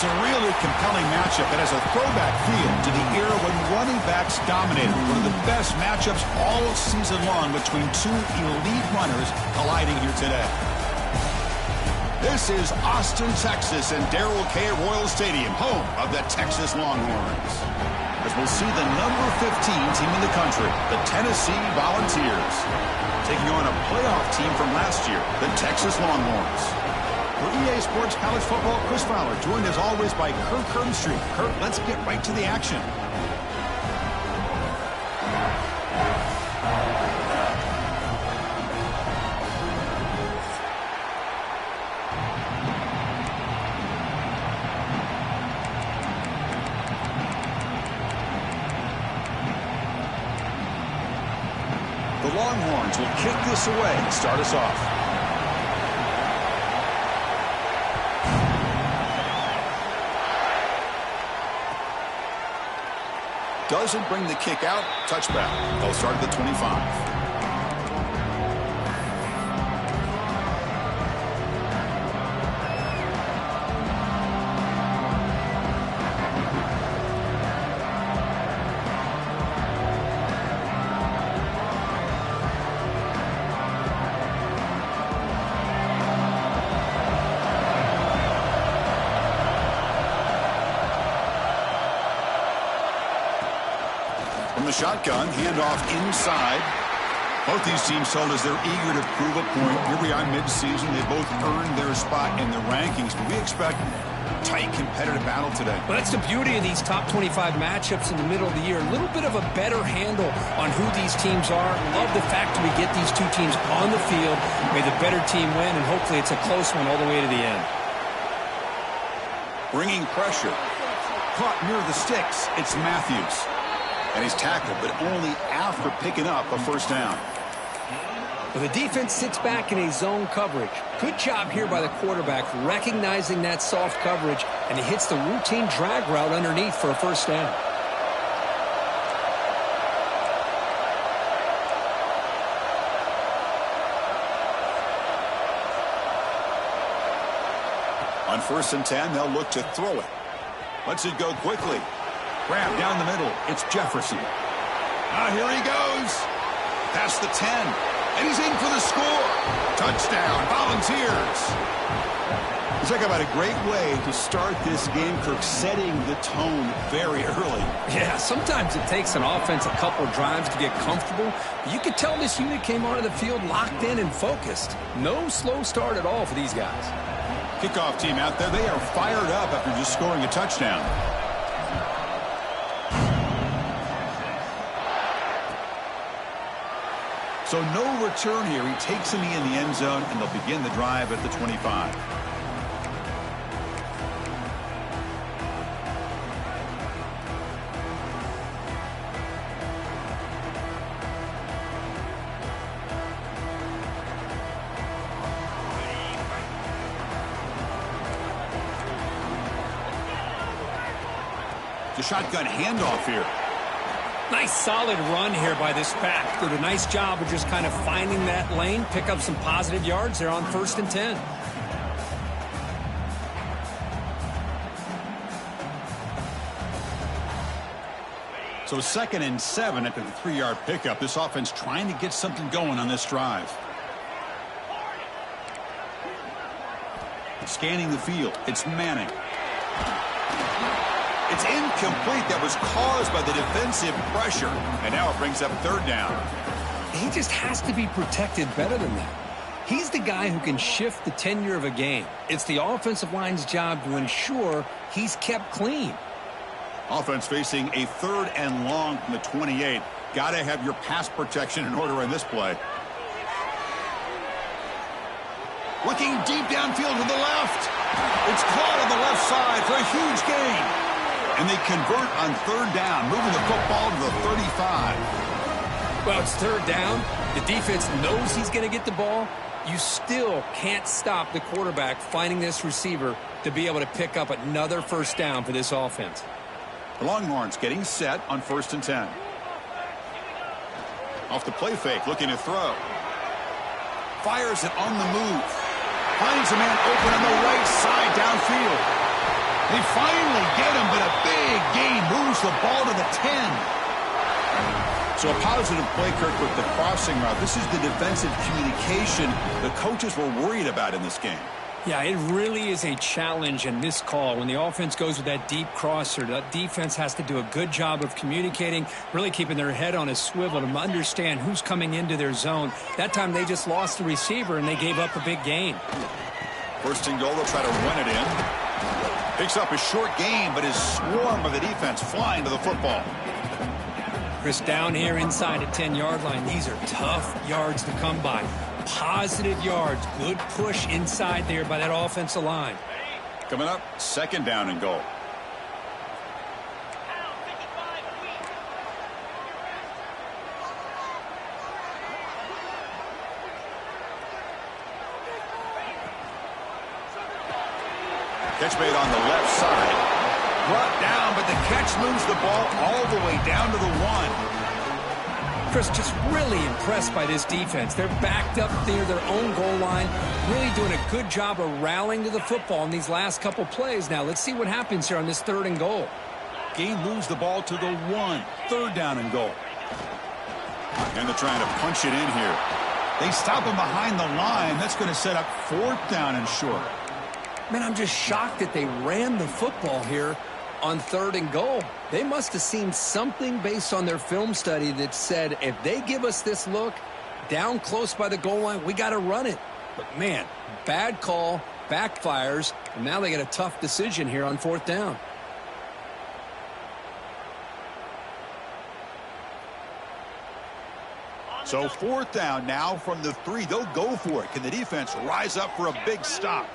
It's a really compelling matchup that has a throwback feel to the era when running backs dominated. One of the best matchups all season long between two elite runners colliding here today. This is Austin, Texas, and Darrell K. Royal Stadium, home of the Texas Longhorns. As we'll see the number 15 team in the country, the Tennessee Volunteers, taking on a playoff team from last year, the Texas Longhorns. For EA Sports College Football, Chris Fowler, joined as always by Kirk Herbstreit. Kirk, let's get right to the action. The Longhorns will kick this away and start us off. Doesn't bring the kick out. Touchback. They'll start at the 25. From the shotgun, handoff inside. Both these teams told us they're eager to prove a point. Here we are mid-season. They both earned their spot in the rankings, but we expect a tight, competitive battle today. Well, that's the beauty of these top 25 matchups in the middle of the year. A little bit of a better handle on who these teams are. Love the fact that we get these two teams on the field. May the better team win, and hopefully it's a close one all the way to the end. Bringing pressure. Caught near the sticks. It's Matthews. And he's tackled, but only after picking up a first down. Well, the defense sits back in a zone coverage. Good job here by the quarterback recognizing that soft coverage, and he hits the routine drag route underneath for a first down. On 1st and 10, they'll look to throw it. Lets it go quickly. Grab down the middle. It's Jefferson. Here he goes. Past the 10. And he's in for the score. Touchdown, Volunteers. Talk about a great way to start this game, Kirk, setting the tone very early. Yeah, sometimes it takes an offense a couple of drives to get comfortable. You could tell this unit came onto the field locked in and focused. No slow start at all for these guys. Kickoff team out there. They are fired up after just scoring a touchdown. So no return here. He takes him in the end zone, and they'll begin the drive at the 25. The shotgun handoff here. Nice solid run here by this back. Did a nice job of just kind of finding that lane, pick up some positive yards there on 1st and 10. So 2nd and 7 after the 3-yard pickup. This offense trying to get something going on this drive. Scanning the field. It's Manning. It's incomplete. That was caused by the defensive pressure. And now it brings up 3rd down. He just has to be protected better than that. He's the guy who can shift the tenure of a game. It's the offensive line's job to ensure he's kept clean. Offense facing a 3rd and long from the 28. Got to have your pass protection in order in this play. Looking deep downfield to the left. It's caught on the left side for a huge gain. And they convert on 3rd down, moving the football to the 35. Well, it's 3rd down. The defense knows he's going to get the ball. You still can't stop the quarterback finding this receiver to be able to pick up another first down for this offense. The Longhorns getting set on 1st and 10. Off the play fake, looking to throw. Fires it on the move. Finds a man open on the right side downfield. They finally get him, but a big gain moves the ball to the 10. So a positive play, Kirk, with the crossing route. This is the defensive communication the coaches were worried about in this game. Yeah, it really is a challenge in this call. When the offense goes with that deep crosser, that defense has to do a good job of communicating, really keeping their head on a swivel to understand who's coming into their zone. That time they just lost the receiver and they gave up a big gain. First and goal, they'll try to run it in. Picks up a short gain, but his swarm of the defense flying to the football. Chris, down here inside the 10-yard line, these are tough yards to come by. Positive yards, good push inside there by that offensive line. Coming up, second down and goal. Catch made on the left side. Brought down, but the catch moves the ball all the way down to the 1. Chris, just really impressed by this defense. They're backed up near their own goal line, really doing a good job of rallying to the football in these last couple plays. Now, let's see what happens here on this third and goal. Gain moves the ball to the 1. Third down and goal. And they're trying to punch it in here. They stop him behind the line. That's going to set up fourth down and short. Man, I'm just shocked that they ran the football here on third and goal. They must have seen something based on their film study that said, if they give us this look down close by the goal line, we got to run it. But, man, bad call, backfires, and now they get a tough decision here on fourth down. So fourth down now from the 3. They'll go for it. Can the defense rise up for a big stop?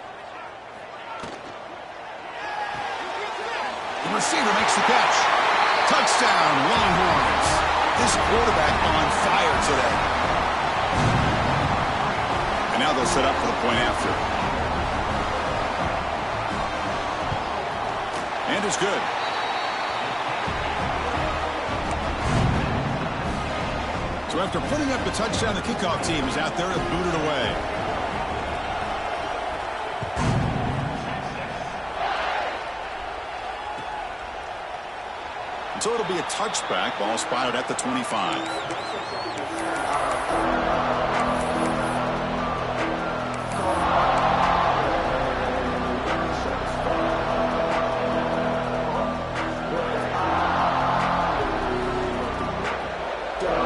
The receiver makes the catch. Touchdown, Longhorns. This quarterback on fire today. And now they'll set up for the point after. And it's good. So after putting up the touchdown, the kickoff team is out there to boot it away. So it'll be a touchback. Ball spotted at the 25.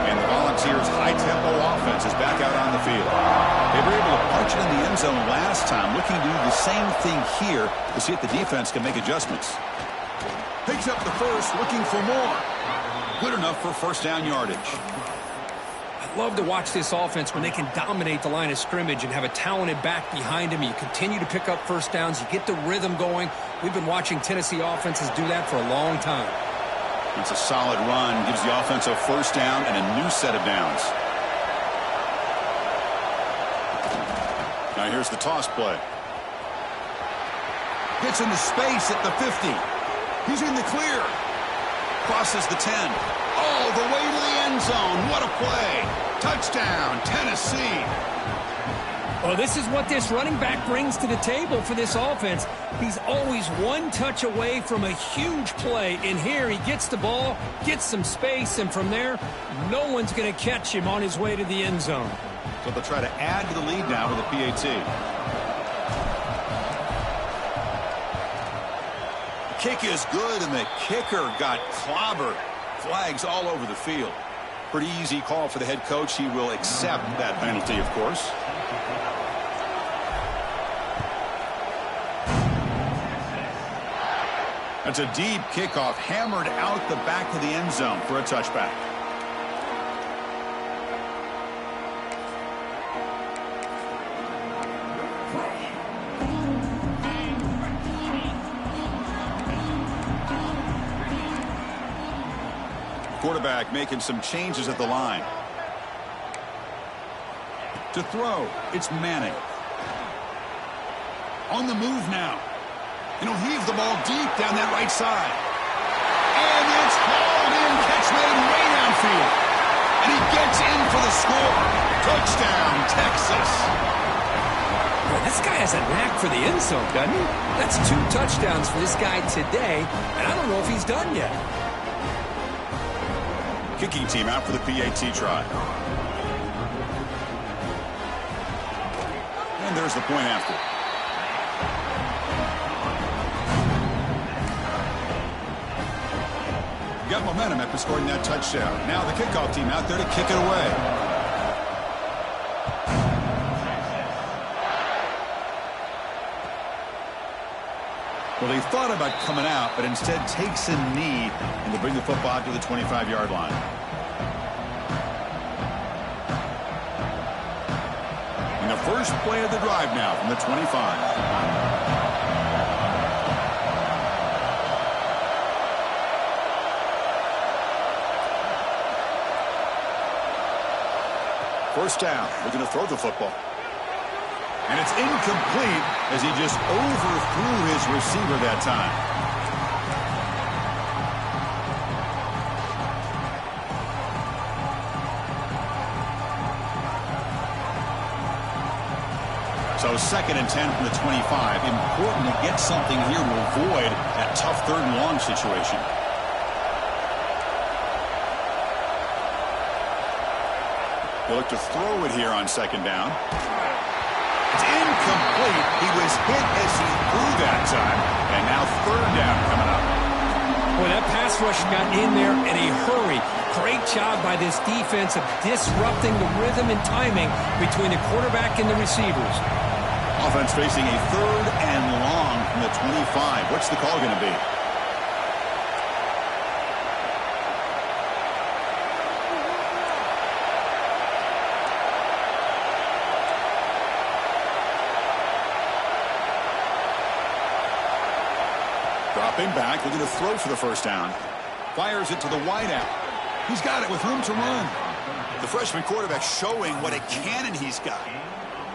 And the Volunteers' high-tempo offense is back out on the field. They were able to punch it in the end zone last time, looking to do the same thing here to see if the defense can make adjustments. Picks up the first, looking for more. Good enough for first down yardage. I love to watch this offense when they can dominate the line of scrimmage and have a talented back behind them. You continue to pick up first downs. You get the rhythm going. We've been watching Tennessee offenses do that for a long time. It's a solid run. Gives the offense a first down and a new set of downs. Now here's the toss play. Gets into space at the 50. He's in the clear. Crosses the 10. All the way to the end zone. What a play. Touchdown, Tennessee. Well, this is what this running back brings to the table for this offense. He's always one touch away from a huge play. And here he gets the ball, gets some space, and from there, no one's going to catch him on his way to the end zone. So they'll try to add to the lead now with a PAT. Kick is good, and the kicker got clobbered. Flags all over the field. Pretty easy call for the head coach. He will accept that penalty, of course. That's a deep kickoff, hammered out the back of the end zone for a touchback. Quarterback making some changes at the line. To throw, it's Manning. On the move now. And he'll heave the ball deep down that right side. And it's hauled in, catch made way downfield. And he gets in for the score. Touchdown, Texas. This guy has a knack for the end zone, doesn't he? That's 2 touchdowns for this guy today, and I don't know if he's done yet. Kicking team out for the PAT try. And there's the point after. Got momentum after scoring that touchdown. Now the kickoff team out there to kick it away. Well, he thought about coming out, but instead takes a knee and to bring the football to the 25-yard line. And the first play of the drive now from the 25. First down, looking to throw the football. And it's incomplete as he just overthrew his receiver that time. So 2nd and 10 from the 25. Important to get something here to avoid that tough 3rd and long situation. He'll look to throw it here on 2nd down. It's incomplete. He was hit as he threw that time. And now 3rd down coming up. Boy, that pass rush got in there in a hurry. Great job by this defense of disrupting the rhythm and timing between the quarterback and the receivers. Offense facing a 3rd and long from the 25. What's the call going to be? Dropping back, looking to throw for the first down. Fires it to the wideout. He's got it with room to run. The freshman quarterback showing what a cannon he's got.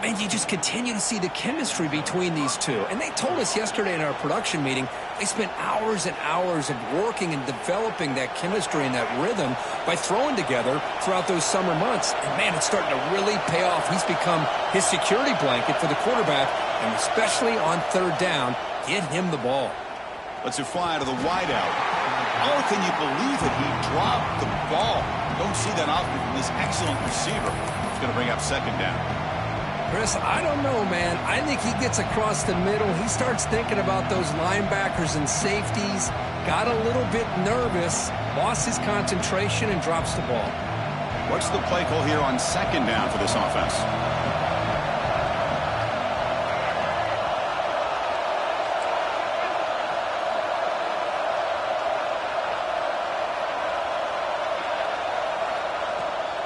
And you just continue to see the chemistry between these two. And they told us yesterday in our production meeting, they spent hours and hours of working and developing that chemistry and that rhythm by throwing together throughout those summer months. And, man, it's starting to really pay off. He's become his security blanket for the quarterback, and especially on 3rd down, get him the ball. Let's it fly to the wideout. Oh, can you believe it? He dropped the ball. Don't see that often from this excellent receiver. It's going to bring up 2nd down. Chris, I don't know, man. I think he gets across the middle. He starts thinking about those linebackers and safeties. Got a little bit nervous, lost his concentration, and drops the ball. What's the play call here on 2nd down for this offense?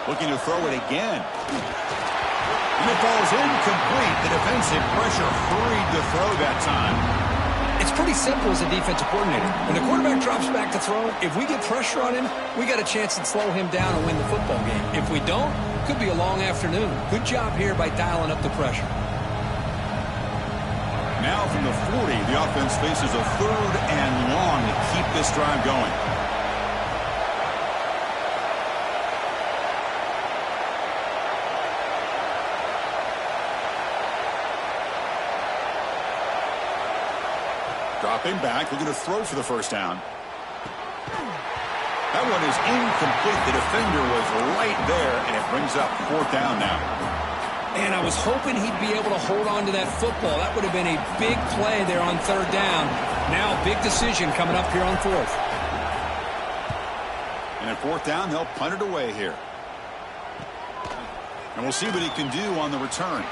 Looking to throw it again. And the ball's incomplete. The defensive pressure hurried the throw that time. It's pretty simple as a defensive coordinator. When the quarterback drops back to throw, if we get pressure on him, we got a chance to slow him down and win the football game. If we don't, it could be a long afternoon. Good job here by dialing up the pressure. Now from the 40, the offense faces a 3rd and long to keep this drive going. Dropping back, looking to throw for the first down. That one is incomplete. The defender was right there, and it brings up 4th down now. And I was hoping he'd be able to hold on to that football. That would have been a big play there on 3rd down. Now, big decision coming up here on 4th. And at 4th down, they'll punt it away here. And we'll see what he can do on the return.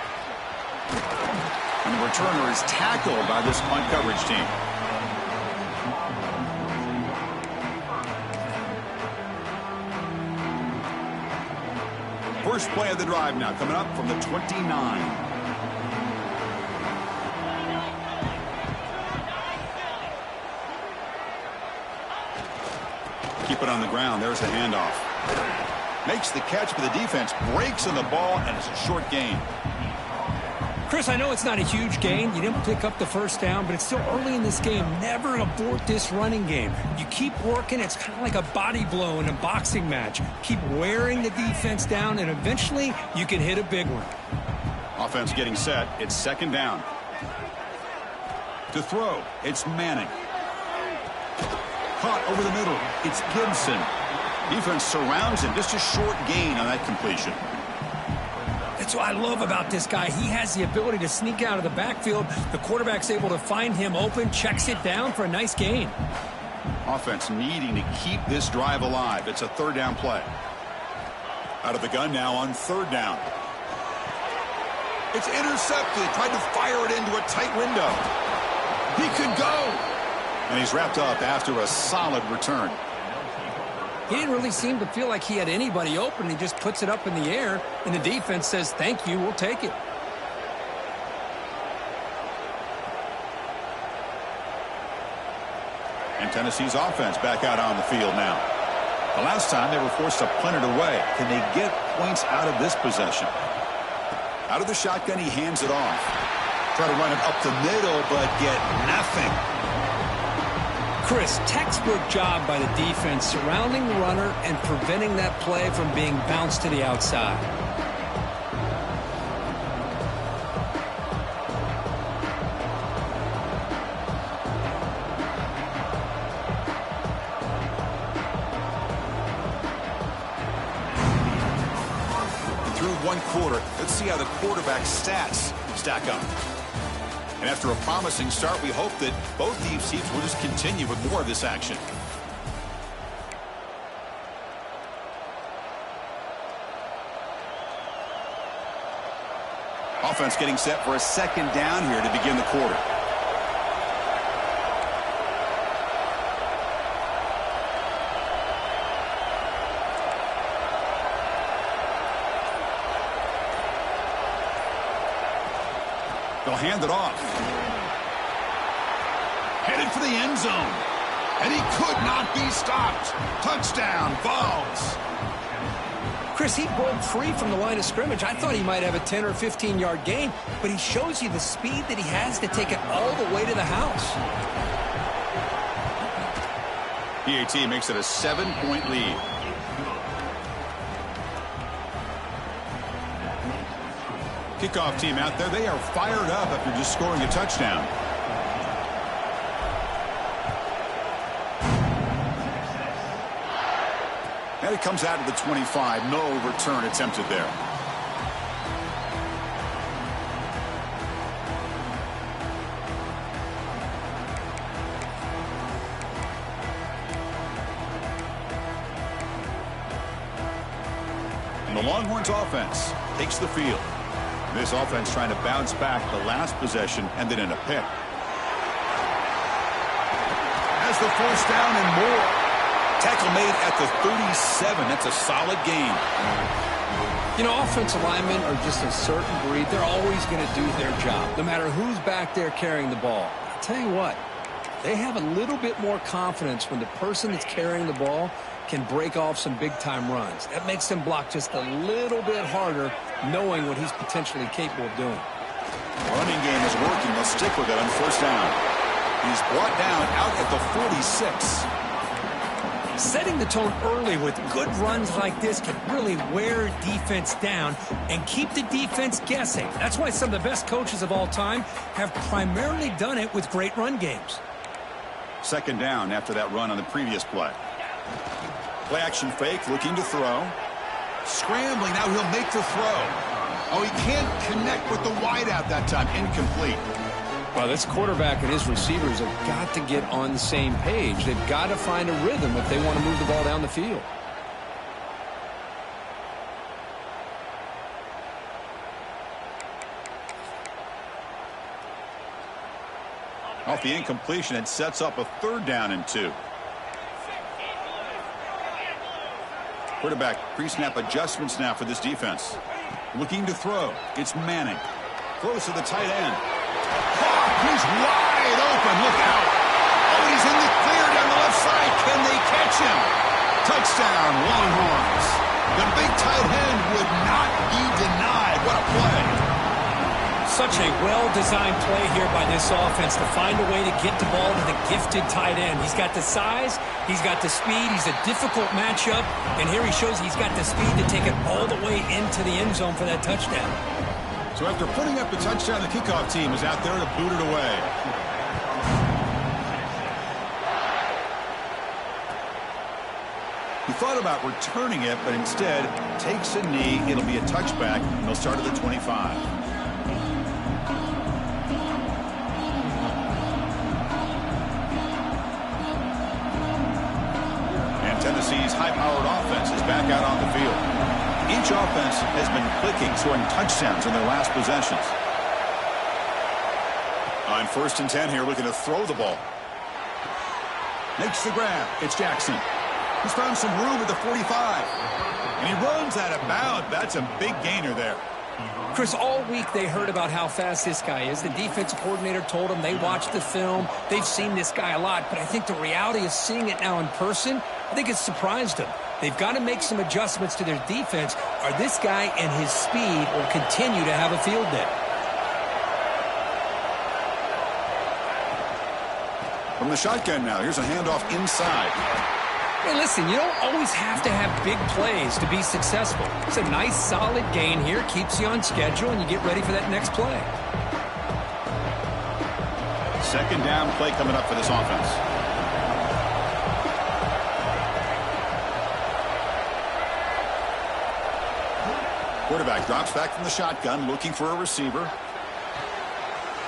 And the returner is tackled by this punt coverage team. First play of the drive now coming up from the 29. Keep it on the ground. There's the handoff. Makes the catch, but the defense breaks on the ball, and it's a short gain. Chris, I know it's not a huge gain. You didn't pick up the first down, but it's still early in this game. Never abort this running game. You keep working. It's kind of like a body blow in a boxing match. Keep wearing the defense down, and eventually you can hit a big one. Offense getting set. It's second down. To throw, it's Manning. Caught over the middle. It's Gibson. Defense surrounds him. Just a short gain on that completion. That's what I love about this guy. He has the ability to sneak out of the backfield. The quarterback's able to find him open, checks it down for a nice gain. Offense needing to keep this drive alive. It's a third down play. Out of the gun now on third down. It's intercepted. Tried to fire it into a tight window. He could go. And he's wrapped up after a solid return. He didn't really seem to feel like he had anybody open. He just puts it up in the air, and the defense says, thank you, we'll take it. And Tennessee's offense back out on the field now. The last time they were forced to punt it away. Can they get points out of this possession? Out of the shotgun, he hands it off. Try to run it up the middle, but get nothing. Chris, textbook job by the defense surrounding the runner and preventing that play from being bounced to the outside. Through one quarter, let's see how the quarterback's stats stack up. And after a promising start, we hope that both these teams will just continue with more of this action. Offense getting set for a second down here to begin the quarter. They'll hand it off. Headed for the end zone. And he could not be stopped. Touchdown, Vols. Chris, he broke free from the line of scrimmage. I thought he might have a 10 or 15-yard gain, but he shows you the speed that he has to take it all the way to the house. PAT makes it a 7-point lead. Kickoff team out there, they are fired up after just scoring a touchdown. And it comes out of the 25. No return attempted there. And the Longhorns offense takes the field. This offense trying to bounce back. The last possession ended in a pick. Has the first down and more. Tackle made at the 37. That's a solid gain. You know, offensive linemen are just a certain breed. They're always going to do their job, no matter who's back there carrying the ball. I'll tell you what, they have a little bit more confidence when the person that's carrying the ball can break off some big-time runs. That makes them block just a little bit harder, knowing what he's potentially capable of doing. Running game is working. They'll stick with it on first down. He's brought down out at the 46. Setting the tone early with good runs like this can really wear defense down and keep the defense guessing. That's why some of the best coaches of all time have primarily done it with great run games. Second down after that run on the previous play. Play action fake, looking to throw. Scrambling, now he'll make the throw. Oh, he can't connect with the wideout that time. Incomplete. Well, this quarterback and his receivers have got to get on the same page. They've got to find a rhythm if they want to move the ball down the field. Off the incompletion, it sets up a third down and 2. Quarterback pre-snap adjustments now for this defense. Looking to throw. It's Manning. Throws to the tight end. He's wide open. Look out. Oh, he's in the clear down the left side. Can they catch him? Touchdown, Longhorns. The big tight end would not be denied. What a play. Such a well-designed play here by this offense to find a way to get the ball to the gifted tight end. He's got the size, he's got the speed, he's a difficult matchup, and here he shows he's got the speed to take it all the way into the end zone for that touchdown. So after putting up the touchdown, the kickoff team is out there to boot it away. He thought about returning it, but instead takes a knee. It'll be a touchback. They'll start at the 25. And Tennessee's high-powered offense is back out on the field. Each offense has been clicking, scoring touchdowns in their last possessions. On 1st and 10 here, looking to throw the ball. Makes the grab. It's Jackson. He's found some room at the 45. And he runs out of bounds. That's a big gainer there. Chris, all week they heard about how fast this guy is. The defensive coordinator told them they watched the film. They've seen this guy a lot. But I think the reality of seeing it now in person, I think it's surprised them. They've got to make some adjustments to their defense, or this guy and his speed will continue to have a field day. From the shotgun now, here's a handoff inside. Hey, listen, you don't always have to have big plays to be successful. It's a nice, solid gain here, keeps you on schedule, and you get ready for that next play. 2nd down play coming up for this offense. Quarterback drops back from the shotgun, looking for a receiver.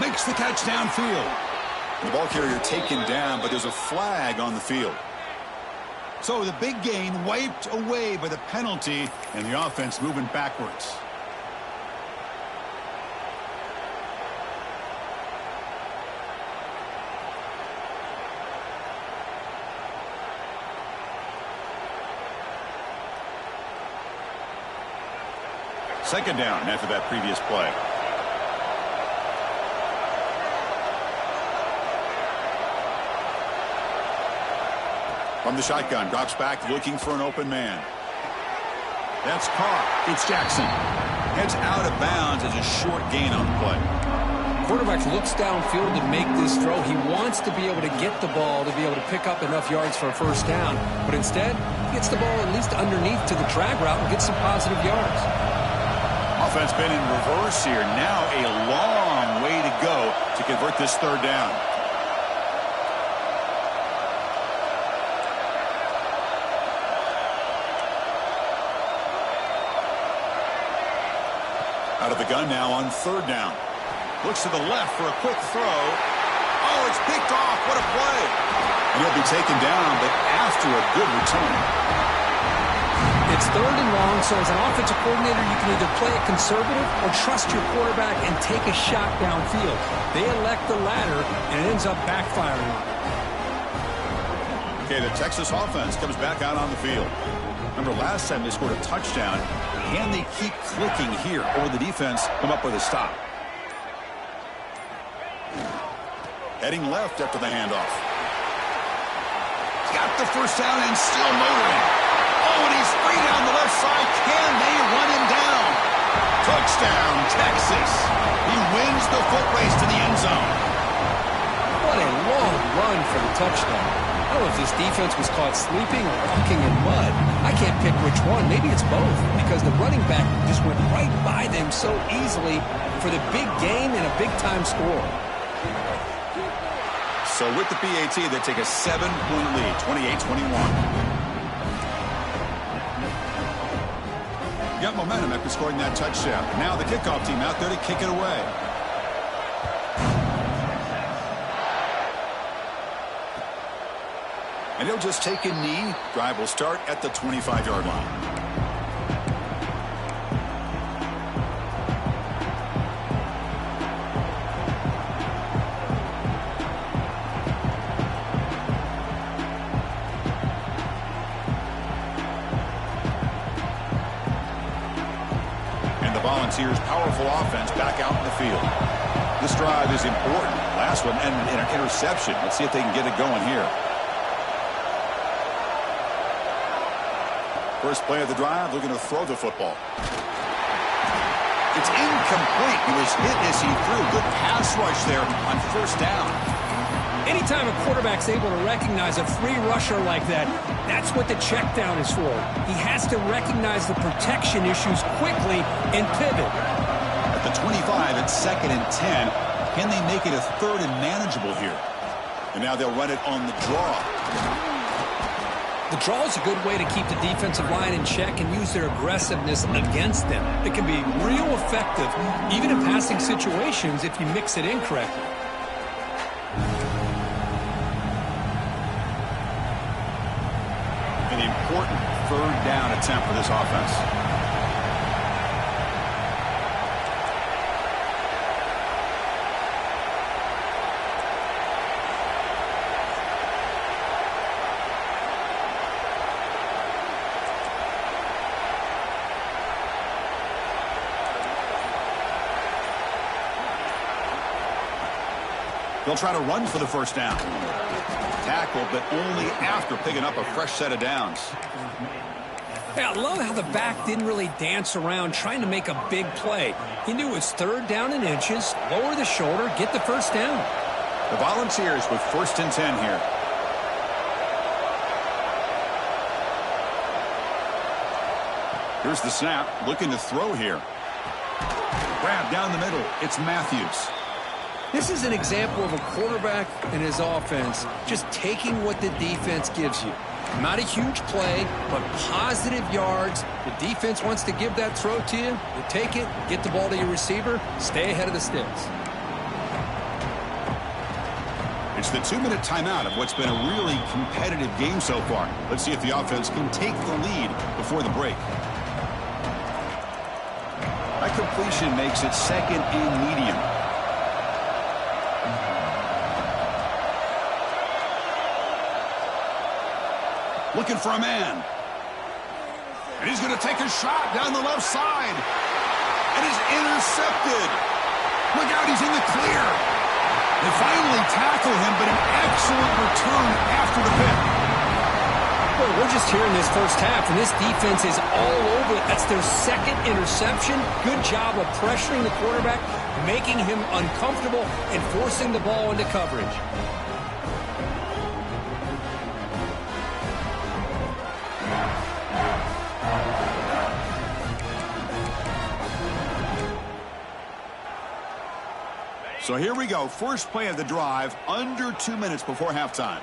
Makes the catch downfield. The ball carrier taken down, but there's a flag on the field. So the big gain wiped away by the penalty, and the offense moving backwards. Second down after that previous play. From the shotgun, drops back looking for an open man. That's caught. It's Jackson. Heads out of bounds as a short gain on the play. Quarterback looks downfield to make this throw. He wants to be able to get the ball to be able to pick up enough yards for a 1st down. But instead, he gets the ball at least underneath to the drag route and gets some positive yards. Offense been in reverse here. Now a long way to go to convert this 3rd down. Out of the gun now on 3rd down. Looks to the left for a quick throw. Oh, it's picked off. What a play. And he'll be taken down, but after a good return. It's 3rd and long, so as an offensive coordinator, you can either play it conservative or trust your quarterback and take a shot downfield. They elect the latter, and it ends up backfiring on them. Okay, the Texas offense comes back out on the field. Remember last time they scored a touchdown, and they keep clicking here, or the defense come up with a stop. Heading left after the handoff. Got the 1st down and still motoring. Oh, and he's free down the left side. Can they run him down? Touchdown, Texas. He wins the foot race to the end zone. What a long run for the touchdown. I don't know if this defense was caught sleeping or walking in mud. I can't pick which one. Maybe it's both, because the running back just went right by them so easily for the big gain and a big-time score. So with the PAT, they take a 7-point lead, 28-21. Got momentum after scoring that touchdown. Now the kickoff team out there to kick it away. And he'll just take a knee. Drive will start at the 25-yard line. Volunteers' powerful offense back out in the field. This drive is important. Last one ended in an interception. Let's see if they can get it going here. First play of the drive, looking to throw the football. It's incomplete. He was hit as he threw. Good pass rush there on 1st down. Anytime a quarterback's able to recognize a free rusher like that, that's what the check down is for. He has to recognize the protection issues quickly and pivot. At the the 25 at 2nd and 10. Can they make it a 3rd and manageable here? And now they'll run it on the draw. The draw is a good way to keep the defensive line in check and use their aggressiveness against them. It can be real effective, even in passing situations, if you mix it in correctly. An important 3rd down attempt for this offense. They'll try to run for the 1st down. Tackle, but only after picking up a fresh set of downs. Yeah, I love how the back didn't really dance around trying to make a big play. He knew it was 3rd down and inches, lower the shoulder, get the 1st down. The Volunteers with 1st and 10 here. Here's the snap, looking to throw here. Grab down the middle, it's Matthews. This is an example of a quarterback and his offense just taking what the defense gives you. Not a huge play, but positive yards. The defense wants to give that throw to you. You take it, get the ball to your receiver, stay ahead of the sticks. It's the 2-minute timeout of what's been a really competitive game so far. Let's see if the offense can take the lead before the break. That completion makes it 2nd and medium. Looking for a man. And he's going to take a shot down the left side. And he's intercepted. Look out, he's in the clear. They finally tackle him, but an excellent return after the pick. Well, we're just here in this 1st half, and this defense is all over it. That's their 2nd interception. Good job of pressuring the quarterback, making him uncomfortable, and forcing the ball into coverage. So here we go. First play of the drive, under 2 minutes before halftime.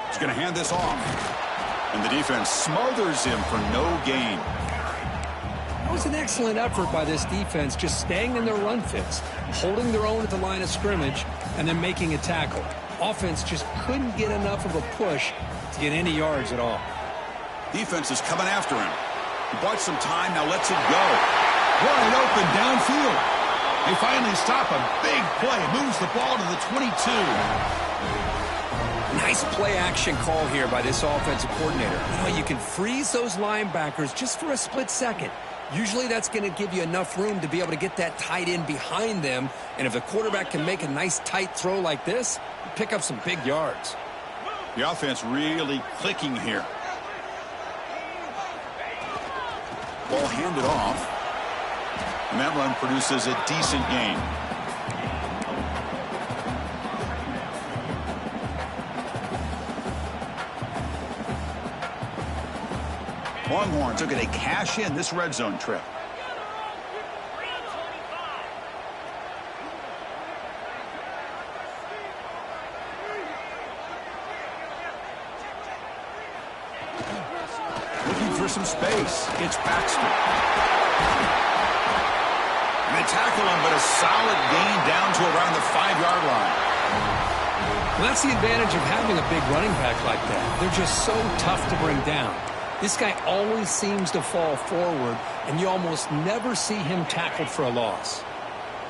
He's going to hand this off. And the defense smothers him for no gain. That was an excellent effort by this defense, just staying in their run fits, holding their own at the line of scrimmage, and then making a tackle. Offense just couldn't get enough of a push to get any yards at all. Defense is coming after him. He bought some time, now lets it go. Wide open downfield. They finally stop a big play. Moves the ball to the 22. Nice play action call here by this offensive coordinator. You know, you can freeze those linebackers just for a split second. Usually that's going to give you enough room to be able to get that tight end behind them. And if the quarterback can make a nice tight throw like this, pick up some big yards. The offense really clicking here. Ball handed off. And that run produces a decent gain. Longhorns are going to cash in this red zone trip. Looking for some space. It's Baxter. And they tackle him, but a solid gain down to around the 5-yard line. Well, that's the advantage of having a big running back like that. They're just so tough to bring down. This guy always seems to fall forward, and you almost never see him tackled for a loss.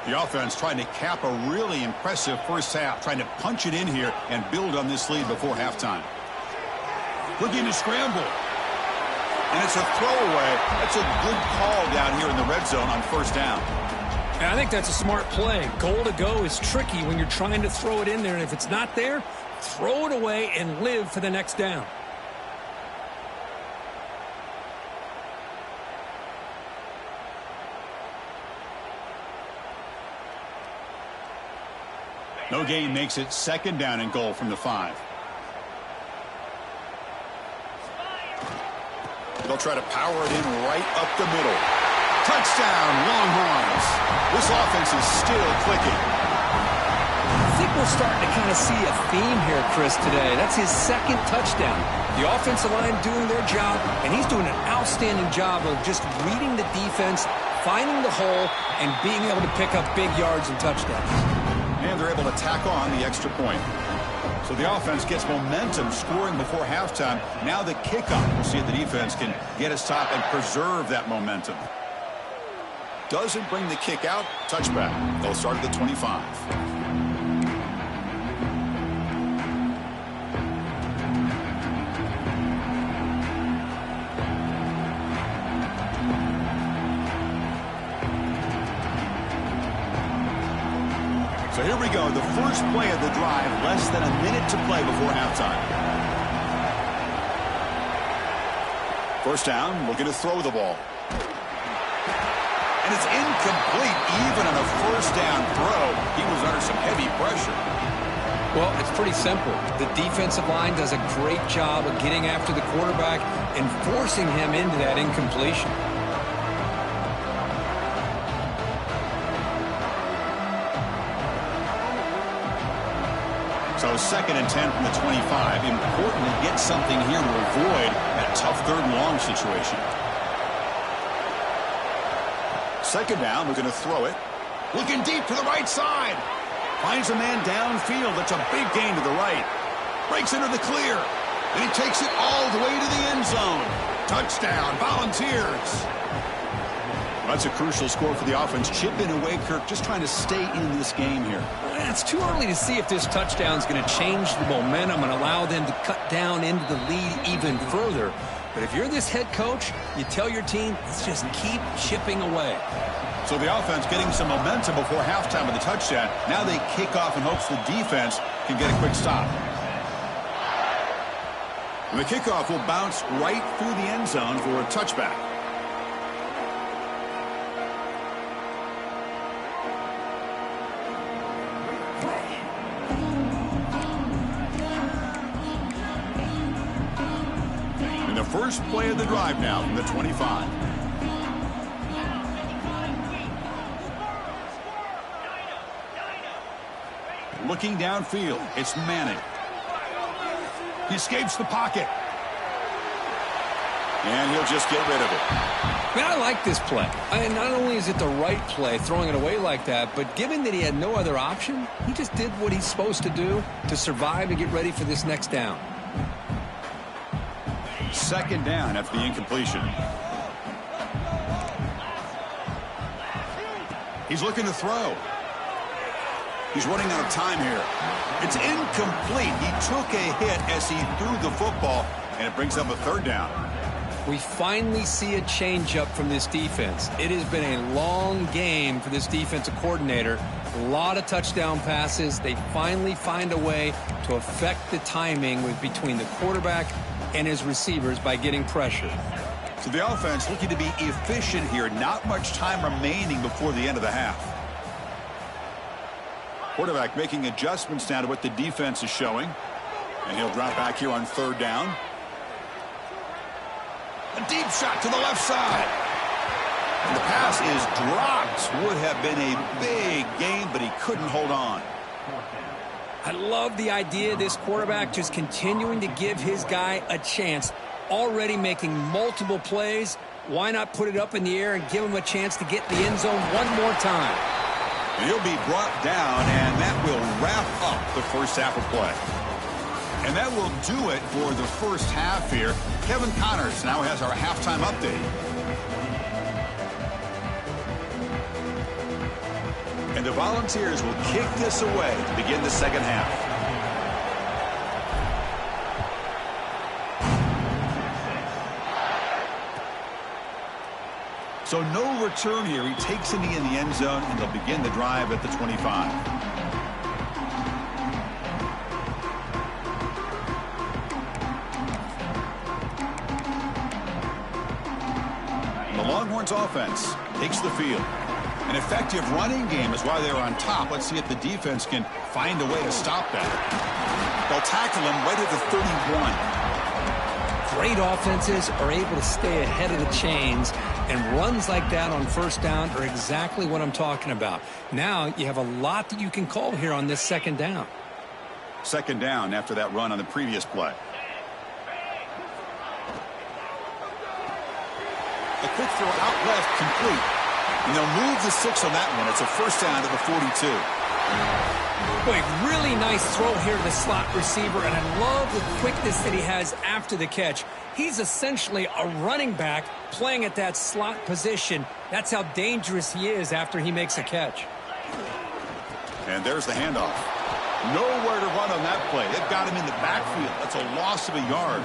The offense trying to cap a really impressive first half, trying to punch it in here and build on this lead before halftime. Looking to scramble. And it's a throwaway. That's a good call down here in the red zone on 1st down. And I think that's a smart play. Goal to go is tricky when you're trying to throw it in there. And if it's not there, throw it away and live for the next down. No gain makes it 2nd down and goal from the 5. They'll try to power it in right up the middle. Touchdown, Longhorns. This offense is still clicking. I think we're starting to kind of see a theme here, Chris, today. That's his second touchdown. The offensive line doing their job, and he's doing an outstanding job of just reading the defense, finding the hole, and being able to pick up big yards and touchdowns. And they're able to tack on the extra point. So the offense gets momentum scoring before halftime. Now the kickoff. We'll see if the defense can get his top and preserve that momentum. Doesn't bring the kick out. Touchback. They'll start at the 25. So here we go, the first play of the drive, less than a minute to play before halftime. First down, looking to throw the ball. And it's incomplete, even on a first down throw. He was under some heavy pressure. Well, it's pretty simple. The defensive line does a great job of getting after the quarterback and forcing him into that incompletion. So 2nd and 10 from the 25. Important to get something here to avoid that tough 3rd and long situation. 2nd down, we're going to throw it. Looking deep to the right side. Finds a man downfield. That's a big gain to the right. Breaks into the clear. And he takes it all the way to the end zone. Touchdown, Volunteers. That's a crucial score for the offense. Chipping away, Kirk, just trying to stay in this game here. It's too early to see if this touchdown is going to change the momentum and allow them to cut down into the lead even further. But if you're this head coach, you tell your team, let's just keep chipping away. So the offense getting some momentum before halftime with the touchdown. Now they kick off in hopes the defense can get a quick stop. And the kickoff will bounce right through the end zone for a touchback. First play of the drive now from the 25. Looking downfield, it's Manning. He escapes the pocket. And he'll just get rid of it. Man, I like this play. Not only is it the right play, throwing it away like that, but given that he had no other option, he just did what he's supposed to do to survive and get ready for this next down. 2nd down after the incompletion. He's looking to throw. He's running out of time here. It's incomplete. He took a hit as he threw the football, and it brings up a 3rd down. We finally see a changeup from this defense. It has been a long game for this defensive coordinator. A lot of touchdown passes. They finally find a way to affect the timing between the quarterback and his receivers by getting pressure. So the offense looking to be efficient here. Not much time remaining before the end of the half. Quarterback making adjustments now to what the defense is showing. And he'll drop back here on 3rd down. A deep shot to the left side. And the pass is dropped. Would have been a big gain, but he couldn't hold on. I love the idea of this quarterback just continuing to give his guy a chance. Already making multiple plays. Why not put it up in the air and give him a chance to get in the end zone one more time? And he'll be brought down, and that will wrap up the first half of play. And that will do it for the first half here. Kevin Connors now has our halftime update. And the Volunteers will kick this away to begin the second half. So no return here. He takes it in the end zone, and they'll begin the drive at the 25. The Longhorns offense takes the field. An effective running game is why they're on top. Let's see if the defense can find a way to stop that. They'll tackle him right at the 31. Great offenses are able to stay ahead of the chains, and runs like that on first down are exactly what I'm talking about. Now you have a lot that you can call here on this second down. Second down after that run on the previous play. A quick throw out left, complete. And they'll move the 6 on that one. It's a first down to the 42. Boy, really nice throw here to the slot receiver, and I love the quickness that he has after the catch. He's essentially a running back playing at that slot position. That's how dangerous he is after he makes a catch. And there's the handoff. Nowhere to run on that play. They've got him in the backfield. That's a loss of a yard.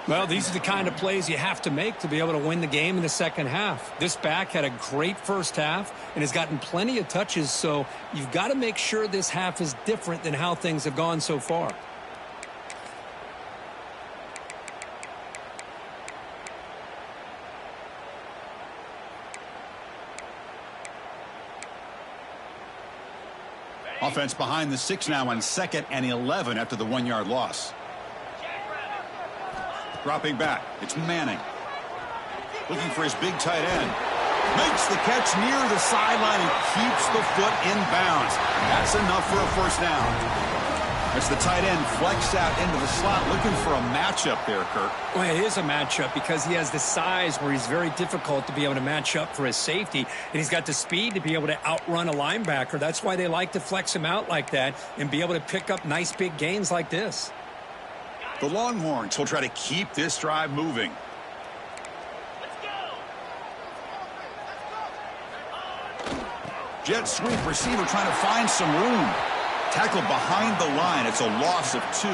Well, these are the kind of plays you have to make to be able to win the game in the second half. This back had a great first half and has gotten plenty of touches, so you've got to make sure this half is different than how things have gone so far. Offense behind the 6 now on 2nd and 11 after the 1-yard loss. Dropping back, it's Manning. Looking for his big tight end. Makes the catch near the sideline and keeps the foot in bounds. That's enough for a first down. As the tight end flexed out into the slot, looking for a matchup there, Kirk. Well, it is a matchup because he has the size where he's very difficult to be able to match up for his safety, and he's got the speed to be able to outrun a linebacker. That's why they like to flex him out like that and be able to pick up nice big gains like this. The Longhorns will try to keep this drive moving. Jet sweep receiver trying to find some room. Tackled behind the line. It's a loss of 2.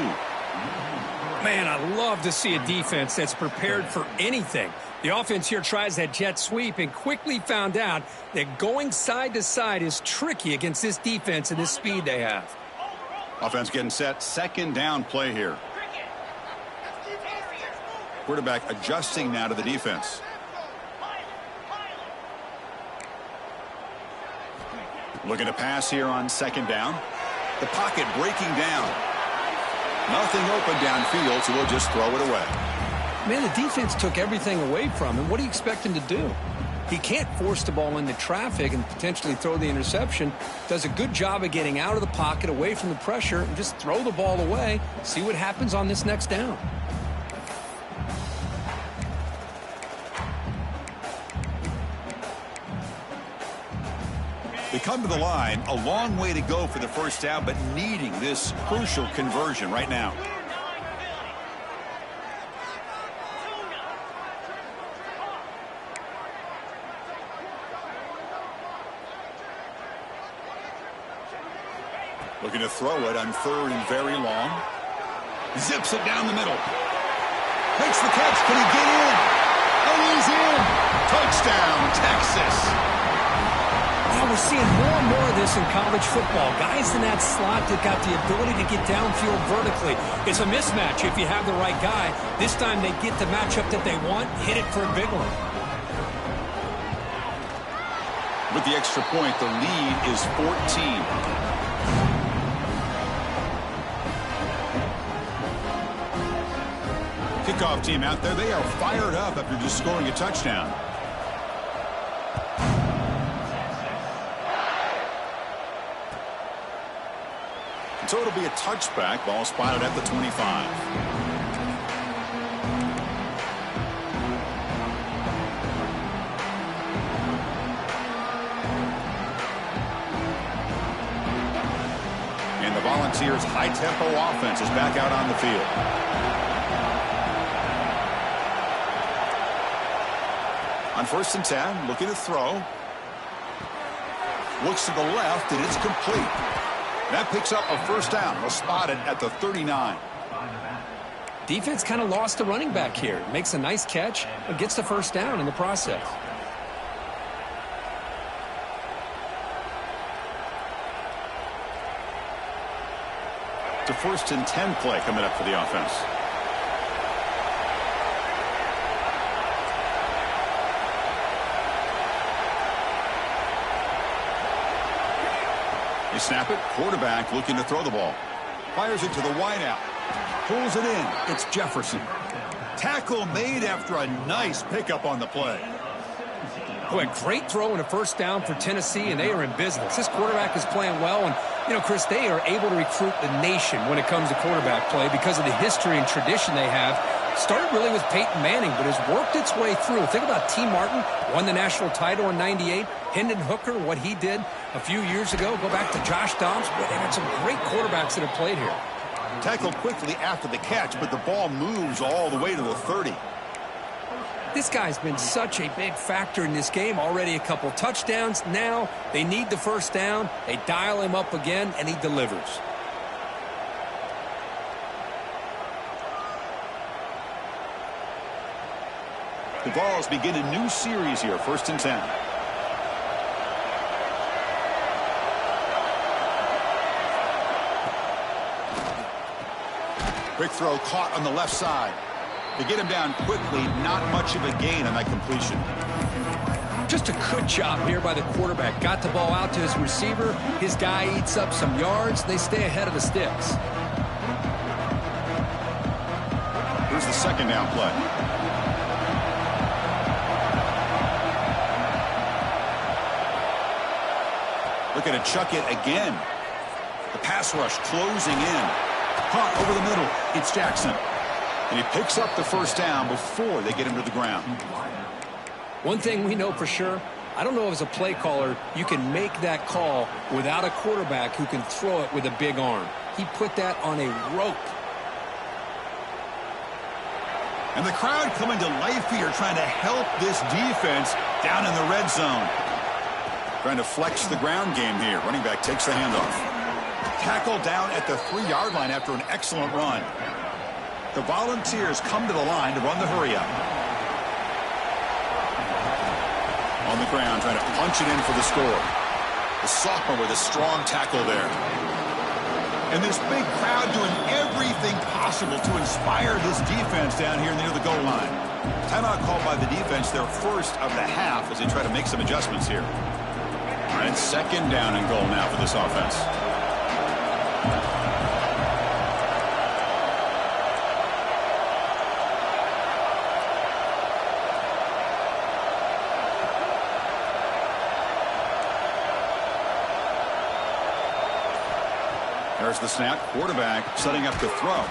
Man, I love to see a defense that's prepared for anything. The offense here tries that jet sweep and quickly found out that going side to side is tricky against this defense and this speed they have. Offense getting set. Second down play here. Quarterback adjusting now to the defense. Looking to pass here on second down. The pocket breaking down. Nothing open downfield, so we'll just throw it away. Man, the defense took everything away from him. What do you expect him to do? He can't force the ball into traffic and potentially throw the interception. Does a good job of getting out of the pocket, away from the pressure, and just throw the ball away. See what happens on this next down. They come to the line, a long way to go for the first down, but needing this crucial conversion right now. Looking to throw it on 3rd and very long. Zips it down the middle. Makes the catch. Can he get in? And he's in. Touchdown, Texas. Well, we're seeing more and more of this in college football. Guys in that slot that got the ability to get downfield vertically. It's a mismatch if you have the right guy. This time they get the matchup that they want, hit it for a big one. With the extra point, the lead is 14. Kickoff team out there, they are fired up after just scoring a touchdown. So it'll be a touchback. Ball spotted at the 25. And the Volunteers' high-tempo offense is back out on the field. On 1st and 10, looking to throw. Looks to the left, and it's complete. That picks up a first down. We'll spot it at the 39. Defense kind of lost the running back here. Makes a nice catch, but gets the first down in the process. It's a 1st and 10 play coming up for the offense. They snap it. Quarterback looking to throw the ball. Fires it to the wideout. Pulls it in. It's Jefferson. Tackle made after a nice pickup on the play. Boy, a great throw and a first down for Tennessee, and they are in business. This quarterback is playing well, and, you know, Chris, they are able to recruit the nation when it comes to quarterback play because of the history and tradition they have. Started really with Peyton Manning, but has worked its way through. Think about T. Martin, won the national title in '98. Hendon Hooker, what he did a few years ago. Go back to Josh Dobbs. Boy, they had some great quarterbacks that have played here. Tackled quickly after the catch, but the ball moves all the way to the 30. This guy's been such a big factor in this game. Already a couple touchdowns. Now they need the first down. They dial him up again, and he delivers. The Vols begin a new series here, 1st and 10. Quick throw caught on the left side. They get him down quickly, not much of a gain on that completion. Just a good job here by the quarterback. Got the ball out to his receiver. His guy eats up some yards. They stay ahead of the sticks. Here's the second down play. Looking to chuck it again. The pass rush closing in. Caught over the middle. It's Jackson. And he picks up the first down before they get him to the ground. One thing we know for sure, I don't know as a play caller, you can make that call without a quarterback who can throw it with a big arm. He put that on a rope. And the crowd coming to life here, trying to help this defense down in the red zone. Trying to flex the ground game here. Running back takes the handoff. Tackle down at the 3-yard line after an excellent run. The Volunteers come to the line to run the hurry-up. On the ground, trying to punch it in for the score. The sophomore with a strong tackle there. And this big crowd doing everything possible to inspire this defense down here near the goal line. Timeout called by the defense, their first of the half, as they try to make some adjustments here. And it's second down and goal now for this offense. There's the snap. Quarterback setting up to throw.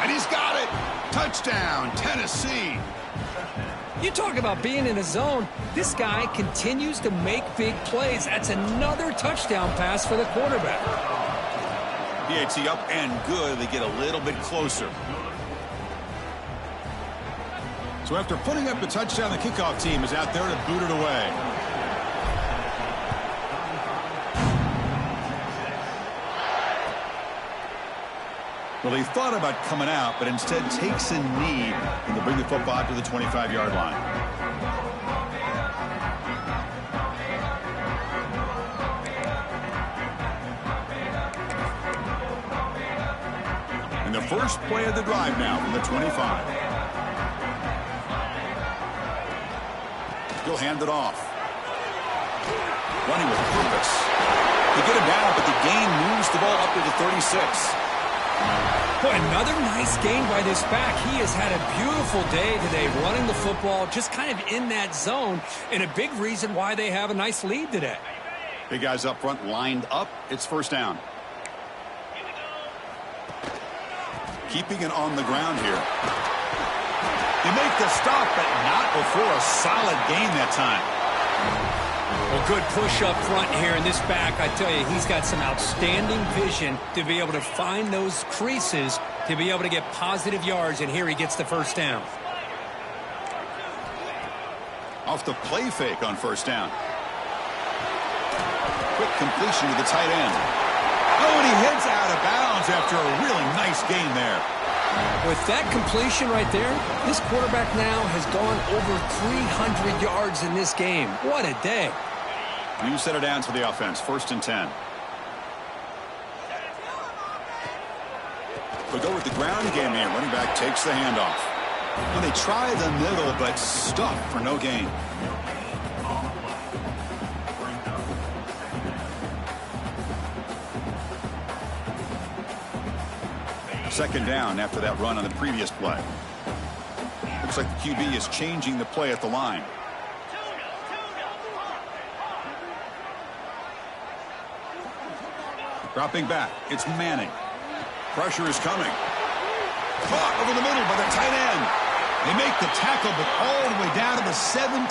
And he's got it. Touchdown, Tennessee. You talk about being in a zone. This guy continues to make big plays. That's another touchdown pass for the quarterback. PAT up and good. They get a little bit closer. So after putting up the touchdown, the kickoff team is out there to boot it away. Well, he thought about coming out, but instead takes a knee and to bring the football out to the 25-yard line. And the first play of the drive now from the 25. He'll hand it off. Running with purpose. They get him down, but the gain moves the ball up to the 36. Boy, another nice gain by this back. He has had a beautiful day today running the football, just kind of in that zone, and a big reason why they have a nice lead today. Big guys up front lined up. It's first down. Keeping it on the ground here. They make the stop, but not before a solid gain that time. Well, good push up front here in this back. I tell you, he's got some outstanding vision to be able to find those creases, to be able to get positive yards, and here he gets the first down. Off the play fake on first down. Quick completion to the tight end. Oh, and he heads out of bounds after a really nice gain there. With that completion right there, this quarterback now has gone over 300 yards in this game. What a day. You set it down to the offense. 1st and 10. We'll go with the ground game here. Running back takes the handoff. And they try the middle, but stuffed for no gain. Second down after that run on the previous play. Looks like the QB is changing the play at the line. Dropping back, it's Manning. Pressure is coming. Caught over the middle by the tight end. They make the tackle, but all the way down to the 17.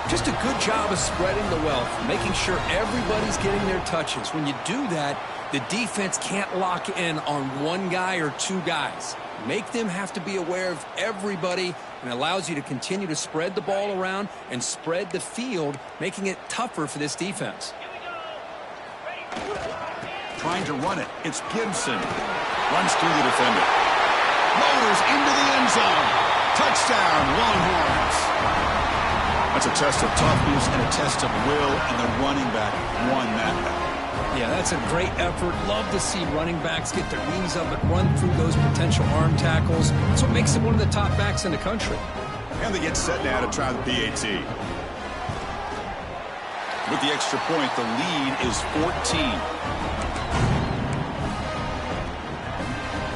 Just a good job of spreading the wealth, making sure everybody's getting their touches. When you do that, the defense can't lock in on one guy or two guys. Make them have to be aware of everybody, and allows you to continue to spread the ball around and spread the field, making it tougher for this defense. Trying to run it. It's Gibson. Runs through the defender. Motors into the end zone. Touchdown, Longhorns. That's a test of toughness and a test of will, and the running back won that battle. Yeah, that's a great effort. Love to see running backs get their knees up and run through those potential arm tackles. That's what makes him one of the top backs in the country. And they get set now to try the PAT. With the extra point, the lead is 14.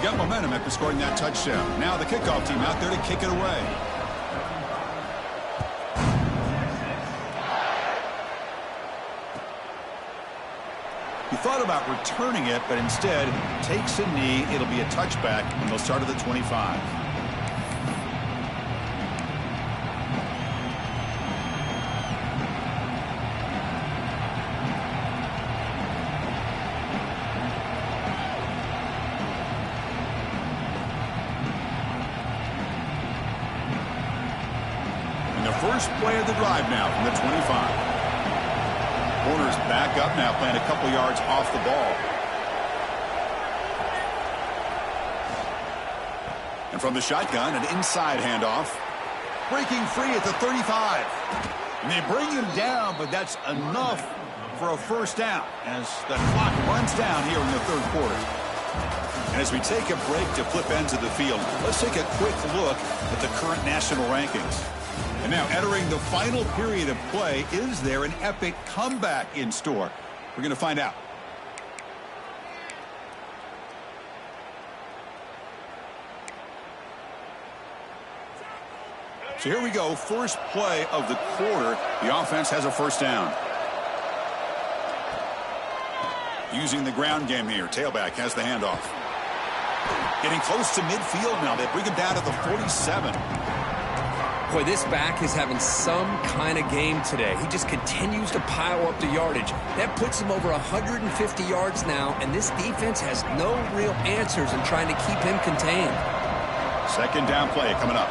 Got momentum after scoring that touchdown. Now the kickoff team out there to kick it away. He thought about returning it, but instead takes a knee. It'll be a touchback, and they'll start at the 25. First play of the drive now from the 25. Corners back up now, playing a couple yards off the ball. And from the shotgun, an inside handoff. Breaking free at the 35. And they bring him down, but that's enough for a first down as the clock runs down here in the third quarter. And as we take a break to flip ends of the field, let's take a quick look at the current national rankings. And now entering the final period of play, is there an epic comeback in store? We're going to find out. So here we go, first play of the quarter. The offense has a first down. Using the ground game here, tailback has the handoff. Getting close to midfield now. They bring him down to the 47. Boy, this back is having some kind of game today. He just continues to pile up the yardage. That puts him over 150 yards now, and this defense has no real answers in trying to keep him contained. Second down play coming up.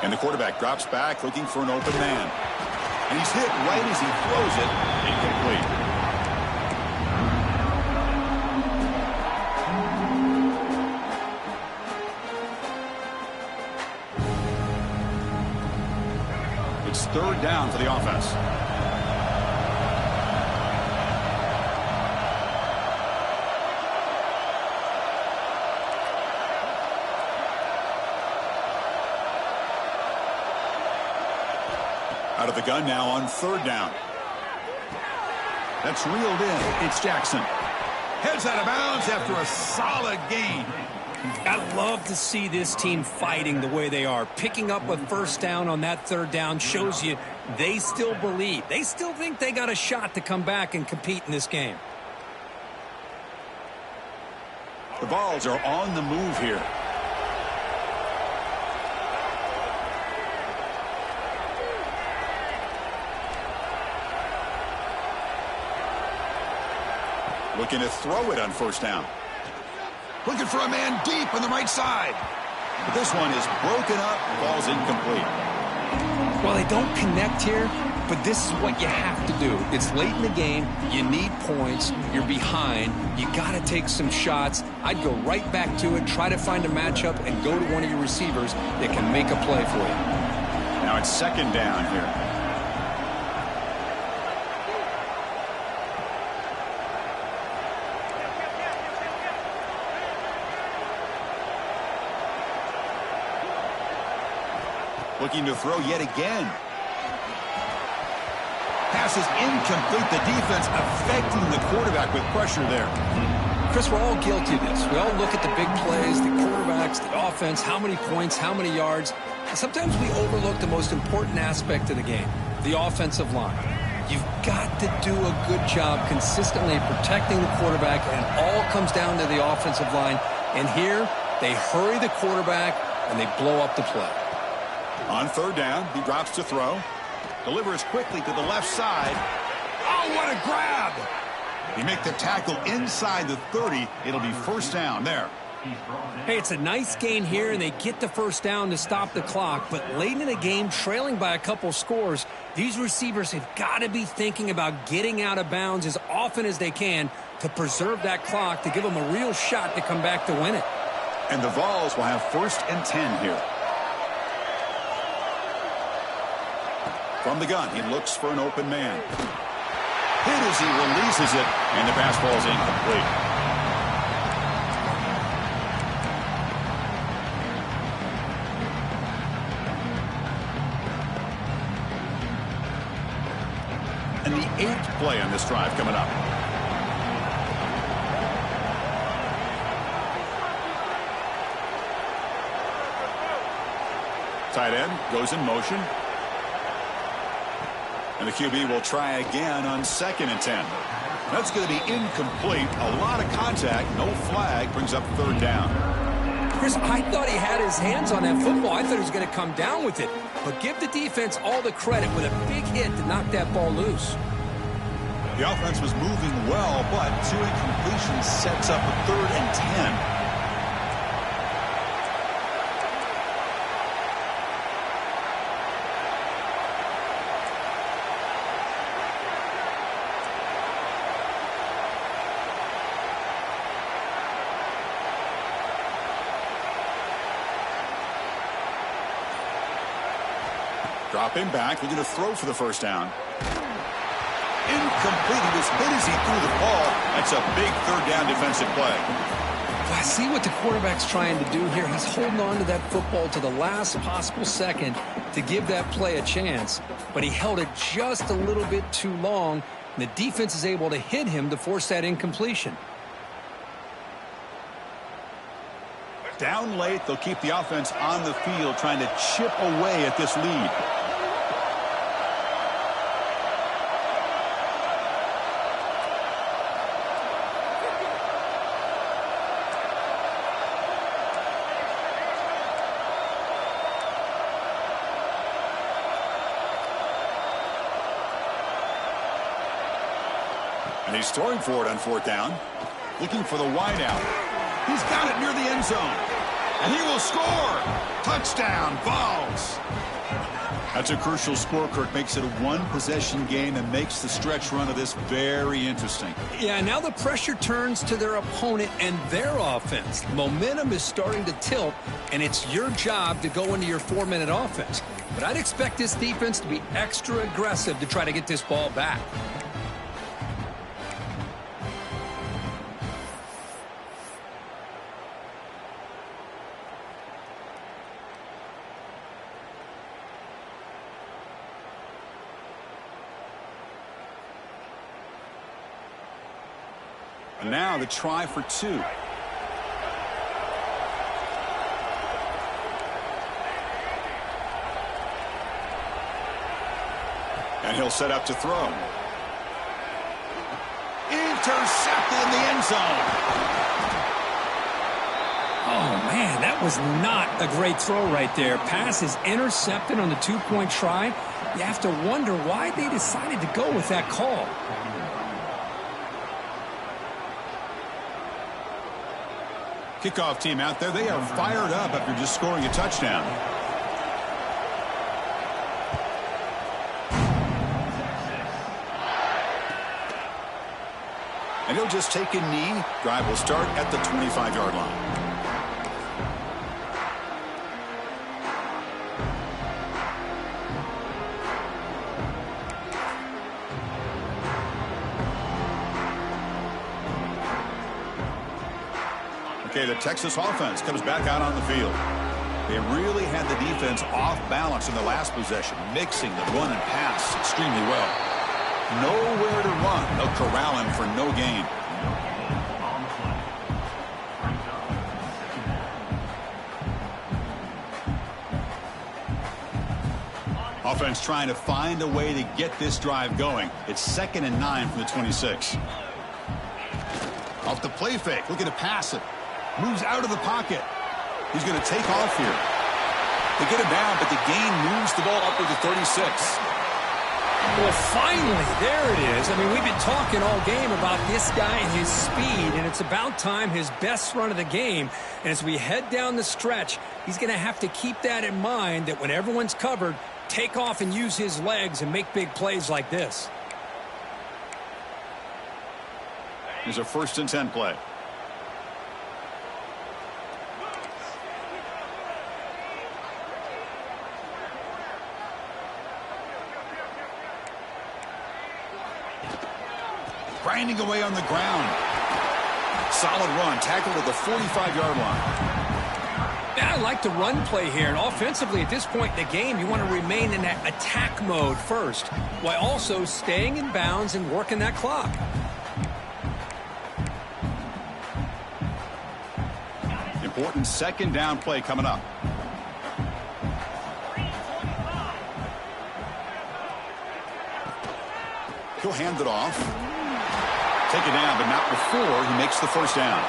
And the quarterback drops back looking for an open man. And he's hit right as he throws it. Incomplete. It's third down for the offense. Out of the gun now on third down. That's reeled in. It's Jackson. Heads out of bounds after a solid gain. I love to see this team fighting the way they are. Picking up a first down on that third down shows you they still believe. They still think they got a shot to come back and compete in this game. The Vols are on the move here. Looking to throw it on first down. Looking for a man deep on the right side. But this one is broken up, falls incomplete. Well, they don't connect here, but this is what you have to do. It's late in the game. You need points. You're behind. You got to take some shots. I'd go right back to it, try to find a matchup, and go to one of your receivers that can make a play for you. Now it's second down here. Looking to throw yet again. pass is incomplete. The defense affecting the quarterback with pressure there. Chris, we're all guilty of this. We all look at the big plays, the quarterbacks, the offense, how many points, how many yards. And sometimes we overlook the most important aspect of the game, the offensive line. You've got to do a good job consistently protecting the quarterback, and it all comes down to the offensive line. And here, they hurry the quarterback, and they blow up the play. On third down, he drops to throw. Delivers quickly to the left side. Oh, what a grab! He make the tackle inside the 30. It'll be first down there. Hey, it's a nice gain here, and they get the first down to stop the clock. But late in the game, trailing by a couple scores, these receivers have got to be thinking about getting out of bounds as often as they can to preserve that clock, to give them a real shot to come back to win it. And the Vols will have 1st and 10 here. From the gun, he looks for an open man. Hit as he releases it, and the pass ball is incomplete. And the 8th play on this drive coming up. Tight end goes in motion. And the QB will try again on 2nd and 10. That's going to be incomplete. A lot of contact. No flag. Brings up 3rd down. Chris, I thought he had his hands on that football. I thought he was going to come down with it. But give the defense all the credit with a big hit to knock that ball loose. The offense was moving well, but 2 incompletions sets up a 3rd and 10. Drop him back. We're going to throw for the first down. Incomplete. He was hit as he threw the ball. That's a big 3rd down defensive play. I see what the quarterback's trying to do here. He's holding on to that football to the last possible second to give that play a chance. But he held it just a little bit too long, and the defense is able to hit him to force that incompletion. Down late, they'll keep the offense on the field trying to chip away at this lead. And he's throwing for it on 4th down. Looking for the wide out. He's got it near the end zone. And he will score. Touchdown, Vols. That's a crucial score, Kirk. Makes it a 1-possession game and makes the stretch run of this very interesting. Yeah, now the pressure turns to their opponent and their offense. Momentum is starting to tilt, and it's your job to go into your 4-minute offense. But I'd expect this defense to be extra aggressive to try to get this ball back. And now the try for 2. And he'll set up to throw. Intercepted in the end zone. Oh, man, that was not a great throw right there. Pass is intercepted on the 2-point try. You have to wonder why they decided to go with that call. Kickoff team out there, they are fired up after just scoring a touchdown. And he'll just take a knee. Drive will start at the 25-yard line. Okay, the Texas offense comes back out on the field. They really had the defense off balance in the last possession, mixing the run and pass extremely well. Nowhere to run. They'll corral him for no gain. Offense trying to find a way to get this drive going. It's 2nd and 9 from the 26. Off the play fake, looking to pass it. Moves out of the pocket. He's going to take off here. They get him down, but the gain moves the ball up to the 36. Well, finally, there it is. I mean, we've been talking all game about this guy and his speed, and it's about time his best run of the game. And as we head down the stretch, he's going to have to keep that in mind, that when everyone's covered, take off and use his legs and make big plays like this. Here's a 1st and 10 play. Grinding away on the ground. Solid run. Tackled at the 45-yard line. I like the run play here. And offensively, at this point in the game, you want to remain in that attack mode first, while also staying in bounds and working that clock. Important 2nd down play coming up. He'll hand it off. Take it down, but not before he makes the 1st down.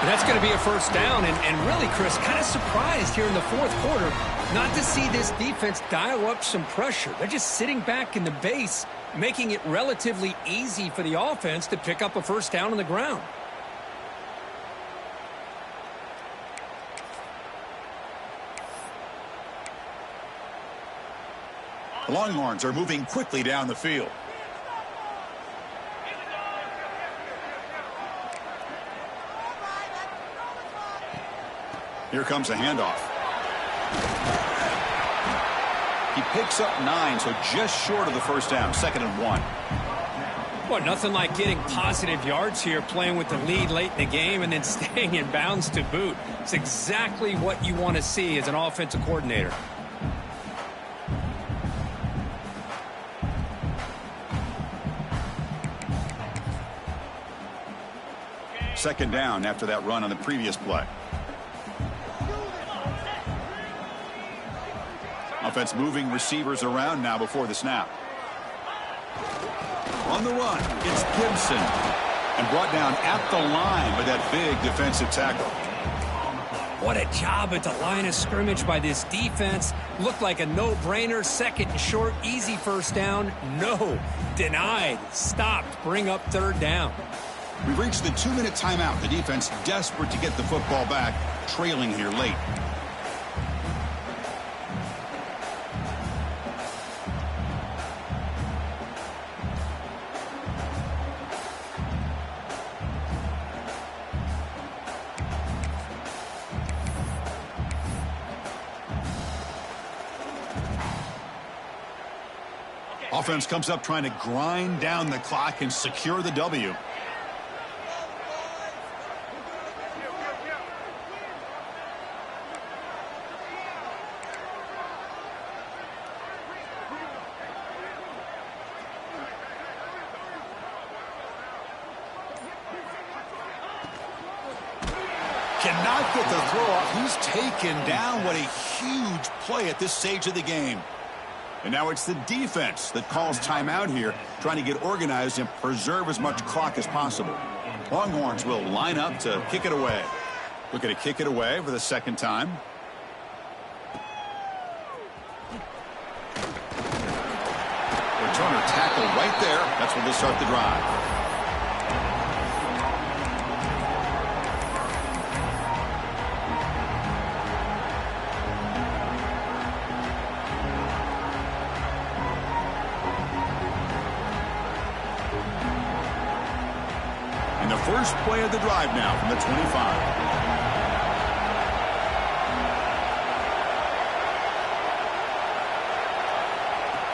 And that's going to be a 1st down. And really, Chris, kind of surprised here in the 4th quarter not to see this defense dial up some pressure. They're just sitting back in the base, making it relatively easy for the offense to pick up a 1st down on the ground. The Longhorns are moving quickly down the field. Here comes a handoff. He picks up 9, so just short of the 1st down, 2nd and 1. Well, nothing like getting positive yards here, playing with the lead late in the game and then staying in bounds to boot. It's exactly what you want to see as an offensive coordinator. Second down after that run on the previous play. Offense moving receivers around now before the snap. On the run, it's Gibson. And brought down at the line by that big defensive tackle. What a job at the line of scrimmage by this defense. Looked like a no-brainer. 2nd and short, easy 1st down. No, denied, stopped, bring up 3rd down. We've reached the 2-minute timeout. The defense desperate to get the football back, trailing here late. Offense comes up trying to grind down the clock and secure the W. Cannot get the throw off. He's taken down. What a huge play at this stage of the game. And now it's the defense that calls timeout here, trying to get organized and preserve as much clock as possible. Longhorns will line up to kick it away. Looking to kick it away for the 2nd time. Returner tackle right there. That's where they'll start the drive. And the first play of the drive now from the 25.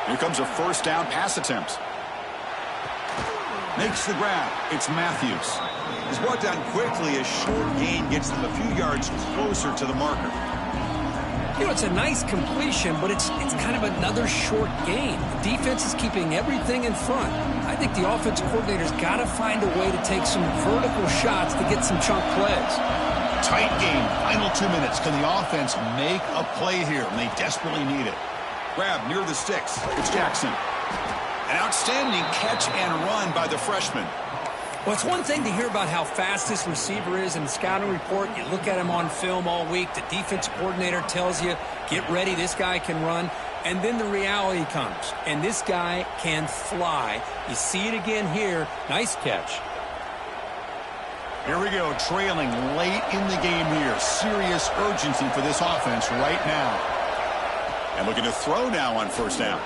Here comes a 1st down pass attempt. Makes the grab. It's Matthews. He's brought down quickly as short gain gets them a few yards closer to the marker. You know, it's a nice completion, but it's kind of another short gain. The defense is keeping everything in front. I think the offensive coordinator's got to find a way to take some vertical shots to get some chunk plays. Tight game, final 2 minutes. Can the offense make a play here? And they desperately need it. Grab near the sticks. It's Jackson. An outstanding catch and run by the freshman. Well, it's one thing to hear about how fast this receiver is in the scouting report. You look at him on film all week. The defensive coordinator tells you, get ready, this guy can run. And then the reality comes, and this guy can fly. You see it again here. Nice catch. Here we go, trailing late in the game here. Serious urgency for this offense right now. And looking to throw now on first down.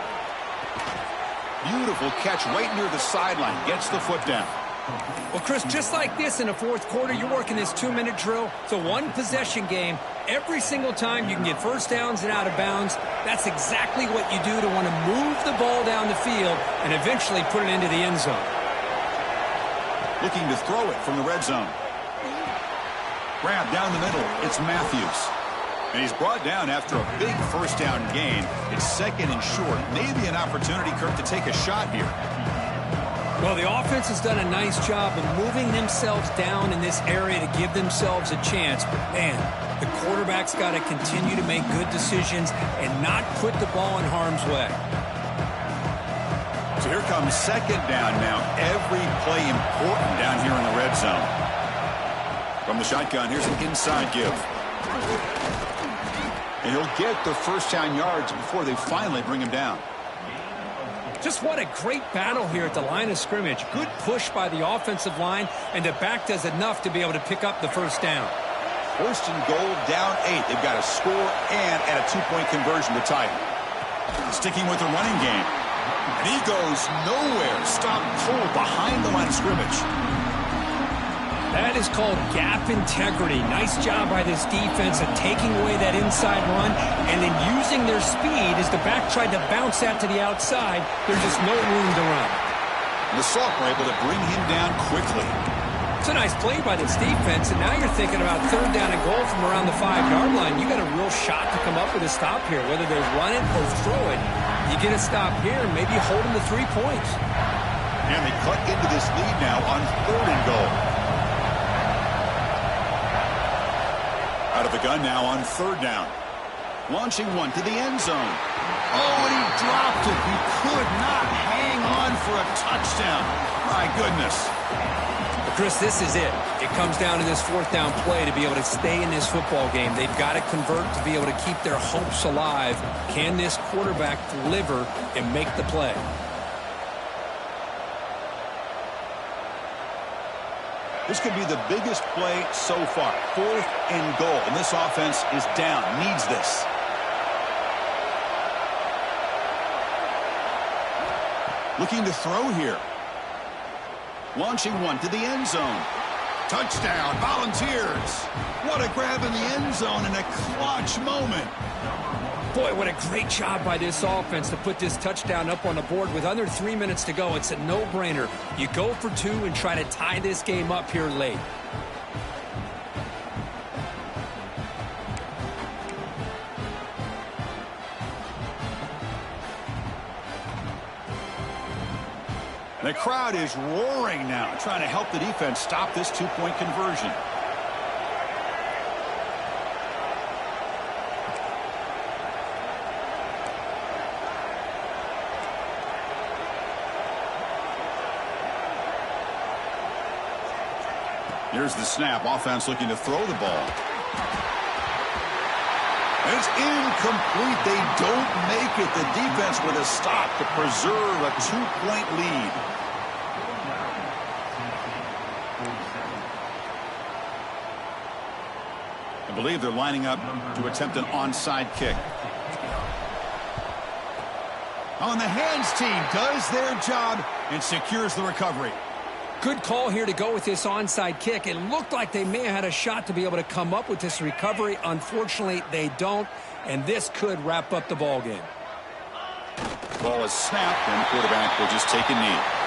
Beautiful catch right near the sideline. Gets the foot down. Well, Chris, just like this in the fourth quarter, you're working this 2-minute drill. It's a one-possession game. Every single time you can get first downs and out of bounds, that's exactly what you do to want to move the ball down the field and eventually put it into the end zone. Looking to throw it from the red zone. Grab down the middle. It's Matthews. And he's brought down after a big first down gain. It's second and short. Maybe an opportunity, Kirk, to take a shot here. Well, the offense has done a nice job of moving themselves down in this area to give themselves a chance. But, man, the quarterback's got to continue to make good decisions and not put the ball in harm's way. So here comes second down now. Every play important down here in the red zone. From the shotgun, here's an inside give. And he'll get the first down yards before they finally bring him down. Just what a great battle here at the line of scrimmage. Good push by the offensive line, and the back does enough to be able to pick up the first down. First and goal, down 8. They've got a score and at a two-point conversion to tie it. Sticking with the running game. And he goes nowhere. Stop pull behind the line of scrimmage. That is called gap integrity. Nice job by this defense of taking away that inside run and then using their speed as the back tried to bounce that to the outside. There's just no room to run. The Salk were able to bring him down quickly. It's a nice play by this defense, and now you're thinking about third down and goal from around the 5-yard line. You got a real shot to come up with a stop here, whether they run it or throw it. You get a stop here, and maybe hold them to 3 points. And they cut into this lead now on third and goal. Out of the gun now on third down. Launching one to the end zone. Oh, and he dropped it. He could not hang on for a touchdown. My goodness. But Chris, this is it. It comes down to this fourth down play to be able to stay in this football game. They've got to convert to be able to keep their hopes alive. Can this quarterback deliver and make the play? This could be the biggest play so far. Fourth and goal. And this offense is down. Needs this. Looking to throw here. Launching one to the end zone. Touchdown, Volunteers. What a grab in the end zone in a clutch moment. Boy, what a great job by this offense to put this touchdown up on the board with under 3 minutes to go. It's a no-brainer. You go for 2 and try to tie this game up here late. The crowd is roaring now, trying to help the defense stop this two-point conversion. Here's the snap. Offense looking to throw the ball. And it's incomplete. They don't make it. The defense with a stop to preserve a 2-point lead. I believe they're lining up to attempt an onside kick. On the hands team does their job and secures the recovery. Good call here to go with this onside kick. It looked like they may have had a shot to be able to come up with this recovery. Unfortunately, they don't, and this could wrap up the ball game. Ball is snapped, and the quarterback will just take a knee.